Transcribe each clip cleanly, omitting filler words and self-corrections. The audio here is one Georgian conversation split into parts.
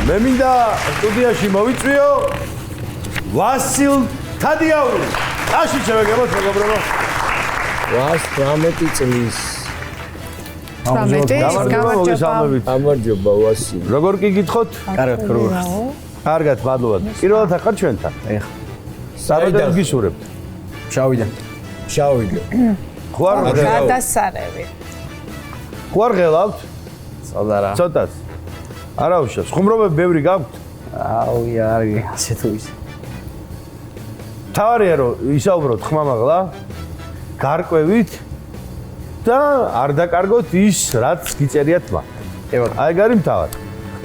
მე მინდა სტუდიაში მოვიწვიო ვასილ თადიაური. აში შევეგებოთ მეგობრებო. 18 წლის. 18 გამარჯობა ვასილ. როგორ კი გითხოთ? კარგად ქრუღს. კარგად, მადლობა. პირველად ახარ ჩვენთან. ეხა. საერთოდ გისურვებთ. შავიდან. ხوار გადასარევი. ხوار ღელავთ? ცოტა რა. ცოტას. არა უშავს. ხუმრობები ბევრი გაქვთ? აუი, არის ასე თუ ის. თავარია რომ ისაუბროთ ხმამაღლა, გარკვევით და არ დაკარგოთ ის, რაც გიწერიათ მათ. აი გარი მთავარ.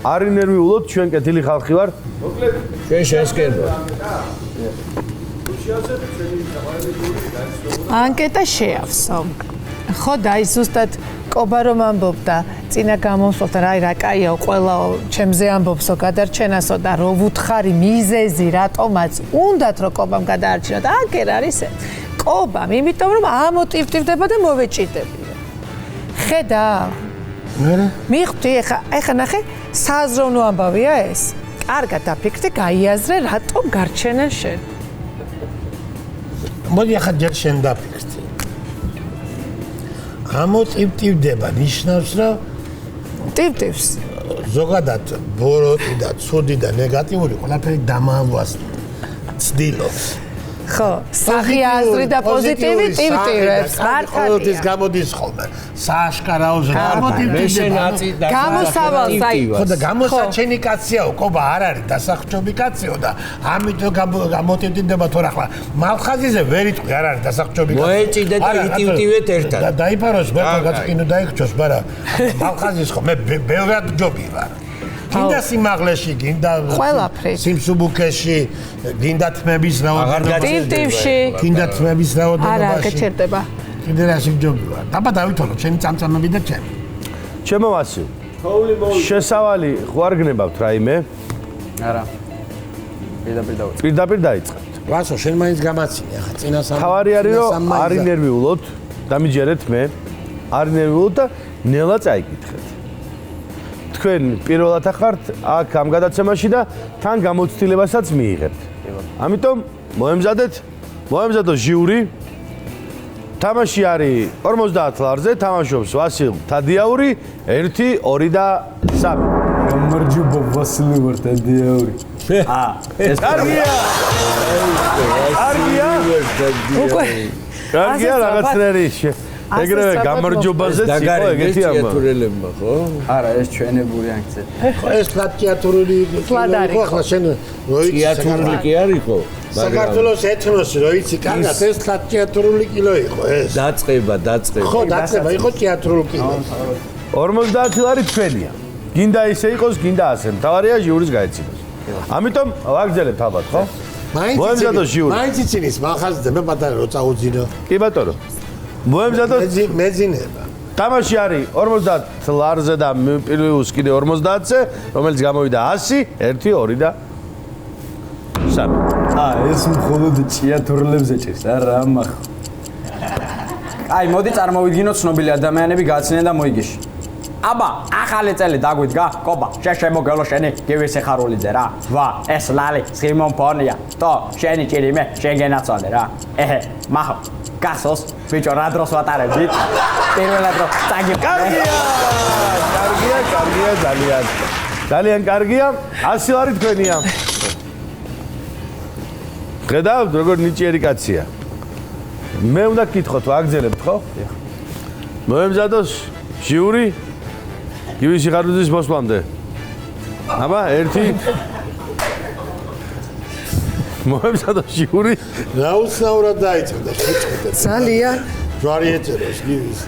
არ ინერვიულოთ, ჩვენ კეთილი ხალხი ვართ. მოკლედ, ჩვენ შენსკენდა. ანკეტა შეავსო. ხო და ის ზუსტად კობა რომ ამბობდა წინა გამოსვლად რა რა კაიაო ყველა ჩემზე ამბობსო გადარჩენასო და რო ვუთხარი მიზეზი რატომაც უნდათ რომ კობამ გადაარჩინოთ აკერ არის კობამ იმიტომ რომ ამოტივტივდება და მოვეჭირდებია ხედა მიხდი ეხა ნახე სააზროვნო ამბავია ეს კარგად დაფიქრდი გაიაზრე რატომ გარჩენენ შენ მოდი ახლა ჯერ შენ დაფიქრდი ამოტივტივდება ნიშნავს რომ ტივტივს ზოგადად ბოროტი და ცუდი და ნეგატიური ყველაფერი დამავალს ცდილობს ხო სახი აზრი და პოზიტივი ტივტივებს მართალია ეს გამოდის ხოლმე სააშკარაოზე ამოტივტივდება გამოსავალს აი ხო და გამოსაჩენი კაციაო კობა არ არის დასახჭობი კაციო და ამიტომ გამოტივტივდება თორე ახლა მალხაზიზე ვერ იტყვი არ არის დასახჭობი კაცი მოეჭიდე და იტივტივეთ ერთად და დაიფაროს ბერტო გაწკინო დაიქჩოს მაგრამ მალხაზის ხო მე ბევრად ჯობი ვარ გინდა სიმაღლეში, გინდა სიმსუბუქეში, გინდა თმების რაოდენობაში. ტივტივში. გინდა თმების რაოდენობაში. არა, გეჩერდება. კიდე რაში ჯობი ვარ. დაბა დავითვალო, ჩემი წამწამები და ჩემი. ჩემო ვასილ. შესავალი ხوار გნებავთ რაიმე? არა. პირდაპირ პირდაპირ დაიწყებთ. ვასო, შენ მაინც გამაცინე ახლა წინა სამ. თავარი არის რომ არ ინერვიულოთ, დამიჯერეთ მე. არ ინერვიულოთ და ნელა წაიკითხეთ. თქვენ პირველად ახართ აქ ამ გადაცემაში და თან გამოცდილებასაც მიიღებთ. ამიტომ მოემზადოთ ჟიური. თამაში არის 50 ლარზე, თამაშობს ვასილ თადიაური, 1, 2 და 3. გამარჯობა ვასილი ვარ თადიაური. კარგია. კარგია რაღაცნაირი ეგრევე გამარჯობაზეც იყო ეგეთი ამბავი ხო? არა, ეს ჩვენებური აქცია. ხო, ეს თეატრული ხო ახლა შენ თეატრული კი არის ხო? საქართველოს ეთნოსი რო იცი, კარგად ეს თეატრული კილო იყო ეს. დაწყება. ხო, დაწყება იყო თეატრული კილო. 50 ლარი თქვენია. გინდა ისე იყოს, გინდა ასე. მთავარია ჟიურის გაეცინოს. ამიტომ ვაგრძელებთ ალბათ, ხო? მოემზადოთ ჟიური. მაინც ცინის მახაზზე მე პატარა რო წაუძინო. კი ბატონო. მოემზადოთ მეძინება. თამაში არის 50 ლარზე და პლუს კიდე 50-ზე, რომელიც გამოვიდა 100, 1, 2 და 3. ეს მხოლოდ ჭიათურლებზე ჭირს, არა ამახ. აი, მოდი წარმოვიდგინოთ ცნობილი ადამიანები გაცინე და მოიგეში. აბა, ახალი წელი დაგვიდგა, კობა, შემოგელო შენი გივისი ხარულიძე რა. ვა, ეს ლალი, სიმონ ფონია. თო, შენი ჭირი მე, შენ გენაცვალე რა. მახო, გასოს, ბიჭო, რა დროს ვატარებდით? პირველად რო წაგი. კარგია, ძალიან. ძალიან კარგია. 100 ლარი თქვენია. ხედავთ, როგორ ნიჭიერი კაცია. მე უნდა გკითხოთ, ვაგრძელებთ ხო? მოემზადოს ჟიური გივისი ხარუძის მოსვლამდე. აბა, 1 მოემზადოს ჟიური. რაუსაურად დაიწყდა შეჭედა. ძალიან ჯვარი ეწეროს გივის.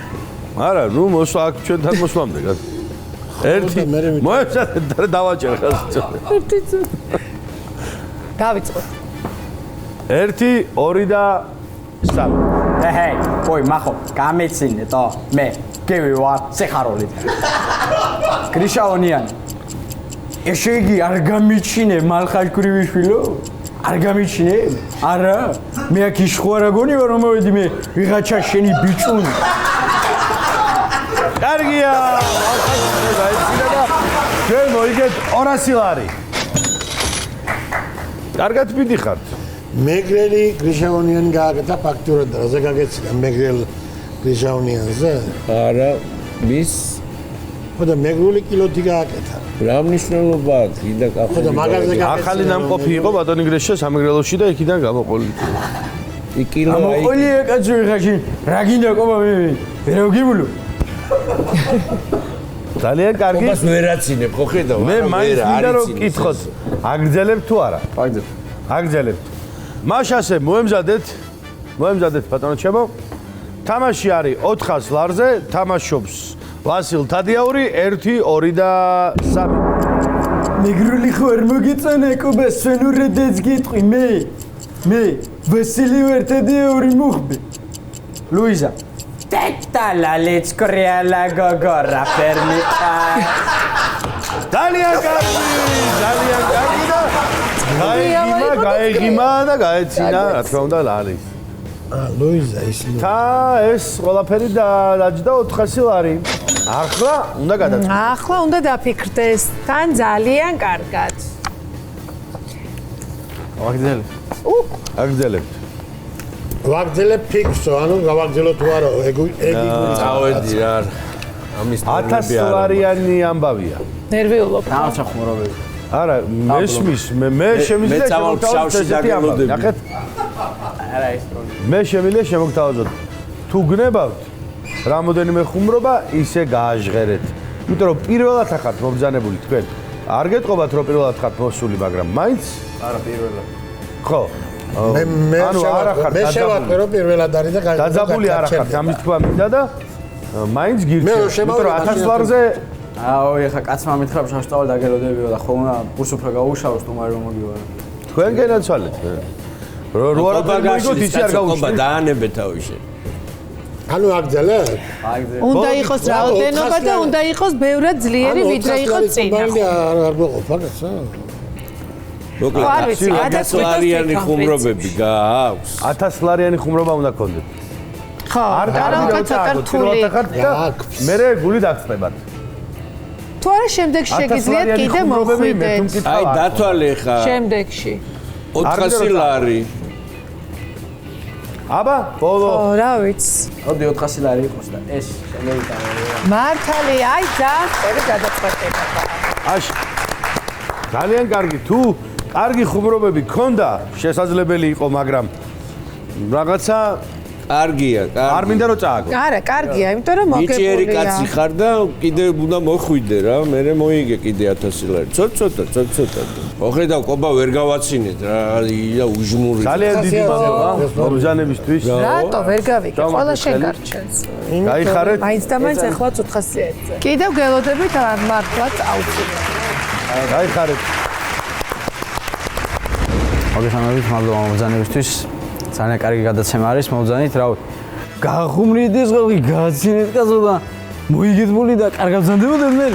არა, ნუ მოსვა აქ ჩვენთან მოსვლამდე. 1 მოემზადეთ და დავაჭერ ხას. 1 დავიწყოთ. 1, 2 და 3. ჰეი, ყოი, მახო, გამეცინე თო, მე გივი ვარ სიხარულიძე. გრიშაონიანი. ესე იგი არ გამიჩინე მალხაშკრივიშვილო? არ გამიჩინე? არა, მე აქ იშხვარა გონი ვარ მომედი მე ვიღაჩა შენი ბიჭუნი. კარგია. ჩვენ მოიგეთ 200 ლარი. კარგად მიდიხართ. მეგრელი გრიშაონიანი გააკეთა ფაქტურად რაზე გაგეცდა მეგრელ გრიშაონიანზე? არა, მის ხო და მეგრული კილოთი გააკეთა. რა მნიშვნელობა აქვს? კიდე ხო და მაგაზე გაგეცდა. ახალი ნამყოფი იყო ბატონი გრეშა სამეგრელოში და იქიდან გამოყოლი. იკილო აი მოყოლია კაცო ხაში. რა გინდა ყობა მე? ვერავ გიბლო. ძალიან კარგი. ყობას ვერაცინებ, ხო ხედავ? მე მაინც მინდა რომ გკითხოთ, აგრძელებთ თუ არა? აგრძელებთ. აგრძელებთ. მაშასე მოემზადეთ ბატონო ჩემო. თამაში არის 400 ლარზე, თამაშობს ვასილ თადიაური 1 2 და 3. მეგრული ხო არ მოგეწონა ყობა სვენურედეც გიტყვი მე ვასილი ვარ თადიაური მუხბი. ლუიზა Tetta let's creala gogora fermita. ძალიან კარგი და გაიგიმა და გაეცინა, რა თქმა უნდა, ლარი. ლუიზა ის და ეს ყველაფერი დაჯდა 400 ლარი. ახლა უნდა გადაწყვეტო. ახლა უნდა დაფიქრდეს. თან ძალიან კარგად. აგრძელებთ. ვაგრძელებ ფიქსო, ანუ გავაგრძელო თუ არა, წავედი რა. ამის 1000 ლარიანი ამბავია. ნერვიულობ. დააცა ხმრობები. არა, მესმის, მე შემიძლია შემოგთავაზოთ. ნახეთ. არა ის პრობლემა. მე შემიძლია შემოგთავაზოთ. თუ გნებავთ რამოდენიმე ხუმრობა, ისე გააჟღერეთ. იმიტომ რომ პირველად ახართ მომბრძანებული თქვენ. არ გეტყობათ რომ პირველად ხართ მოსული, მაგრამ მაინც არა პირველად. ხო. მე შევატყვე რომ პირველად არის და დაძაბული არ ახართ, ამის თქვა მინდა და მაინც გირჩევთ. იმიტომ რომ 1000 ლარზე აო, ეხა კაცმა მითხრა შაშტავ დაგელოდებიო და ხო უნდა კურს უფრო გაუშავოს თუმარი რომ მოგივარა. თქვენ გენაცვალეთ. რო არა გაიგოთ ისი არ გაუჩნდეთ. დაანებე თავში. ანუ აგძელებ? უნდა იყოს რაოდენობა და უნდა იყოს ბევრად ძლიერი ვიდრე იყოს წინა. არ მოყოფა კაცო. არ ვიცი, 1000 ლარიანი ხუმრობები გააქვს. 1000 ლარიანი ხუმრობა უნდა გქონდეთ. ხო, არაუკეთ ცოტა რთული. მე გული დაგწდებათ. თუ არა შემდეგში შეგიძლიათ კიდე მოხვიდეთ. აი დათვალე ხა. შემდეგში. 400 ლარი. აბა, ბოლო. ო, რა ვიცი. მოდი 400 ლარი იყოს და ეს შემოვიტანე. მართალი, აი ძახტები გადაწყვეტება. აში. ძალიან კარგი, თუ კარგი ხუმრობები გქონდა, შესაძლებელი იყო, მაგრამ რაღაცა კარგია, კარგი. არ მინდა რომ წააგო. არა, კარგია, იმიტომ რომ მოგებულია. ნიჭიერი კაცი ხარ და კიდე უნდა მოხვიდე რა, მე მოიგე კიდე 1000 ლარი. ცოტ-ცოტა. ოხედავ ყობა ვერ გავაცინეთ რა, ია უჟმური. ძალიან დიდი მადლობა მომბრძანებისთვის. რატო ვერ გავიგე? ყველა შეგარჩენს. გაიხარეთ. მაინც და მაინც ეხლაც 400-ია. კიდევ გელოდებით არ მართლაც აუცილებლად. გაიხარეთ. მოგესალმებით, მადლობა მომბრძანებისთვის. ძალიან კარგი გადაცემა არის, მოვძანით, რა ვიცი. გახუმრიეთ ეს ყველი, გააცინეთ კაცო და მოიგეთ ბული და კარგად ბრძანდებოდეთ მე.